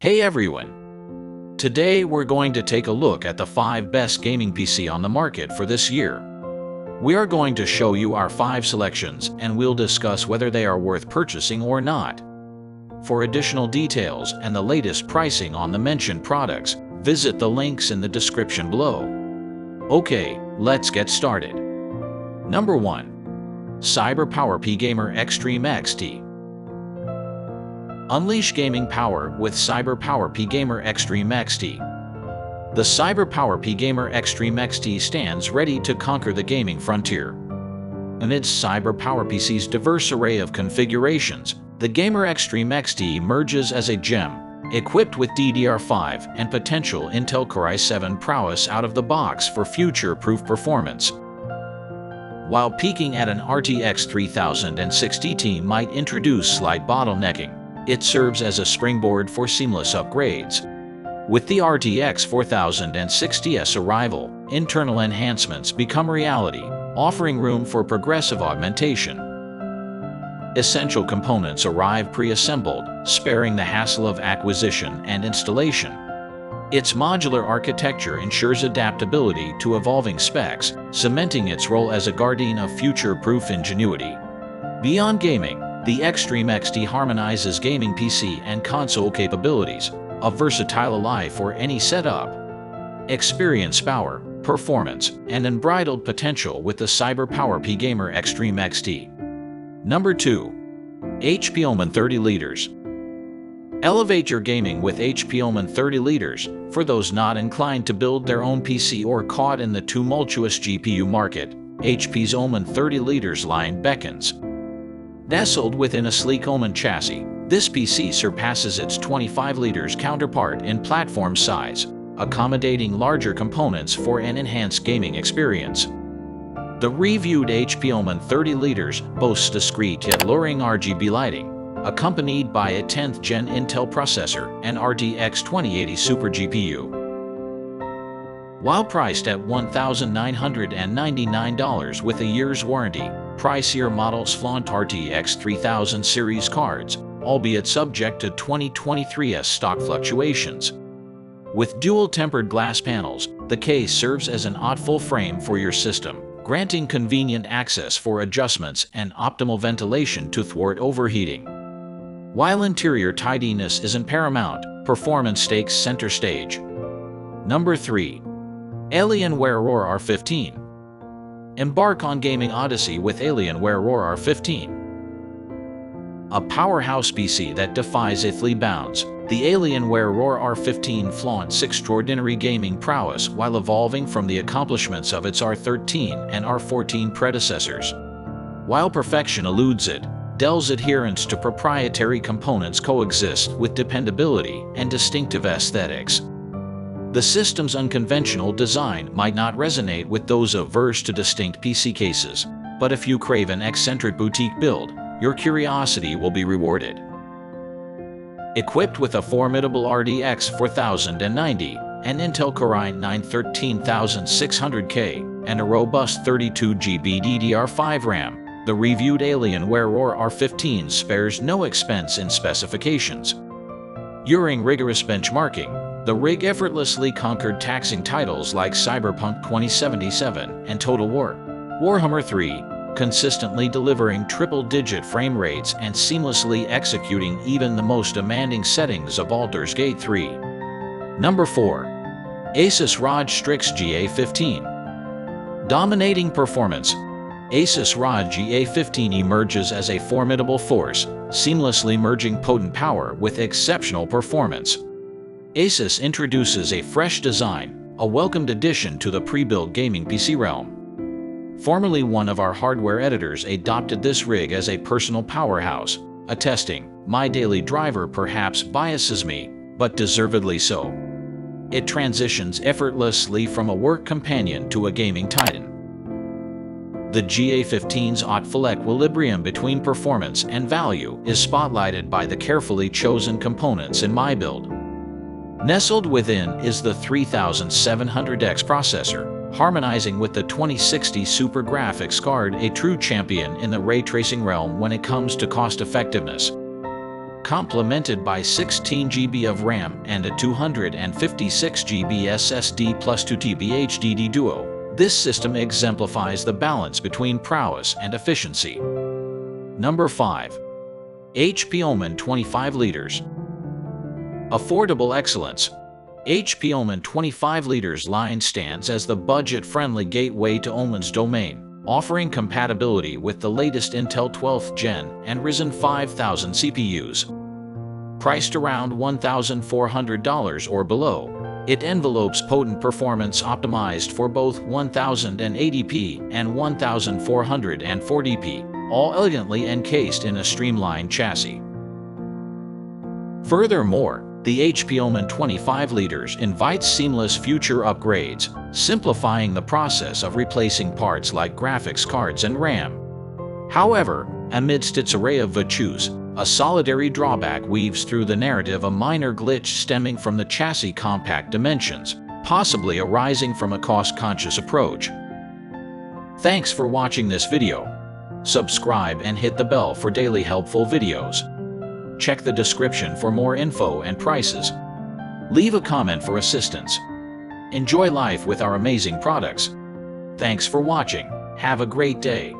Hey everyone! Today we're going to take a look at the 5 best gaming PC on the market for this year. We are going to show you our 5 selections and we'll discuss whether they are worth purchasing or not. For additional details and the latest pricing on the mentioned products, visit the links in the description below. Okay, let's get started. Number 1. Cyberpower P-Gamer Xtreme XT. Unleash gaming power with Cyberpower P-Gamer Xtreme XT. The Cyberpower P-Gamer Xtreme XT stands ready to conquer the gaming frontier. Amidst Cyberpower PC's diverse array of configurations, the Gamer Xtreme XT emerges as a gem, equipped with DDR5 and potential Intel Core i7 prowess out of the box for future-proof performance. While peaking at an RTX 3060 Ti might introduce slight bottlenecking, it serves as a springboard for seamless upgrades. With the RTX 4060's arrival, internal enhancements become reality, offering room for progressive augmentation. Essential components arrive pre-assembled, sparing the hassle of acquisition and installation. Its modular architecture ensures adaptability to evolving specs, cementing its role as a guardian of future-proof ingenuity. Beyond gaming, the Xtreme XT harmonizes gaming PC and console capabilities, a versatile ally for any setup. Experience power, performance, and unbridled potential with the Cyberpower P-Gamer Xtreme XT. Number 2. HP Omen 30 liters. Elevate your gaming with HP Omen 30 liters. For those not inclined to build their own PC or caught in the tumultuous GPU market, HP's Omen 30 liters line beckons. Nestled within a sleek Omen chassis, this PC surpasses its 25 liters counterpart in platform size, accommodating larger components for an enhanced gaming experience. The reviewed HP Omen 30 liters boasts discreet yet alluring RGB lighting, accompanied by a 10th Gen Intel processor and RTX 2080 Super GPU. While priced at $1,999 with a year's warranty, pricier models flaunt RTX 3000 series cards, albeit subject to 2023's stock fluctuations. With dual-tempered glass panels, the case serves as an full frame for your system, granting convenient access for adjustments and optimal ventilation to thwart overheating. While interior tidiness isn't paramount, performance takes center stage. Number 3. Alienware R15. Embark on gaming odyssey with Alienware R15. A powerhouse PC that defies earthly bounds, the Alienware R15 flaunts extraordinary gaming prowess while evolving from the accomplishments of its R13 and R14 predecessors. While perfection eludes it, Dell's adherence to proprietary components coexist with dependability and distinctive aesthetics. The system's unconventional design might not resonate with those averse to distinct PC cases, but if you crave an eccentric boutique build, your curiosity will be rewarded. Equipped with a formidable RTX 4090, an Intel Core i9 13600K, and a robust 32GB DDR5 RAM, the reviewed Alienware R15 spares no expense in specifications. During rigorous benchmarking, the rig effortlessly conquered taxing titles like Cyberpunk 2077 and Total War, Warhammer 3, consistently delivering triple-digit frame rates and seamlessly executing even the most demanding settings of Baldur's Gate 3. Number 4. Asus ROG Strix GA15. Dominating performance, Asus ROG GA15 emerges as a formidable force, seamlessly merging potent power with exceptional performance. Asus introduces a fresh design, a welcomed addition to the pre-built gaming PC realm. Formerly one of our hardware editors adopted this rig as a personal powerhouse, attesting, "My daily driver perhaps biases me, but deservedly so." It transitions effortlessly from a work companion to a gaming titan. The GA15's artful equilibrium between performance and value is spotlighted by the carefully chosen components in my build. Nestled within is the 3700X processor, harmonizing with the 2060 Super graphics card, a true champion in the ray tracing realm when it comes to cost effectiveness. complemented by 16 GB of RAM and a 256 GB SSD plus 2 TB HDD Duo. This system exemplifies the balance between prowess and efficiency. Number 5. HP Omen 25 liters. Affordable excellence. HP Omen 25 liters line stands as the budget-friendly gateway to Omen's domain, offering compatibility with the latest Intel 12th Gen and Ryzen 5000 CPUs. Priced around $1,400 or below, it envelopes potent performance optimized for both 1080p and 1440p, all elegantly encased in a streamlined chassis. Furthermore, the HP Omen 25 liters invites seamless future upgrades, simplifying the process of replacing parts like graphics cards and RAM. However, amidst its array of virtues, a solitary drawback weaves through the narrative, a minor glitch stemming from the chassis' compact dimensions, possibly arising from a cost-conscious approach. Thanks for watching this video. Subscribe and hit the bell for daily helpful videos. Check the description for more info and prices. Leave a comment for assistance. Enjoy life with our amazing products. Thanks for watching. Have a great day.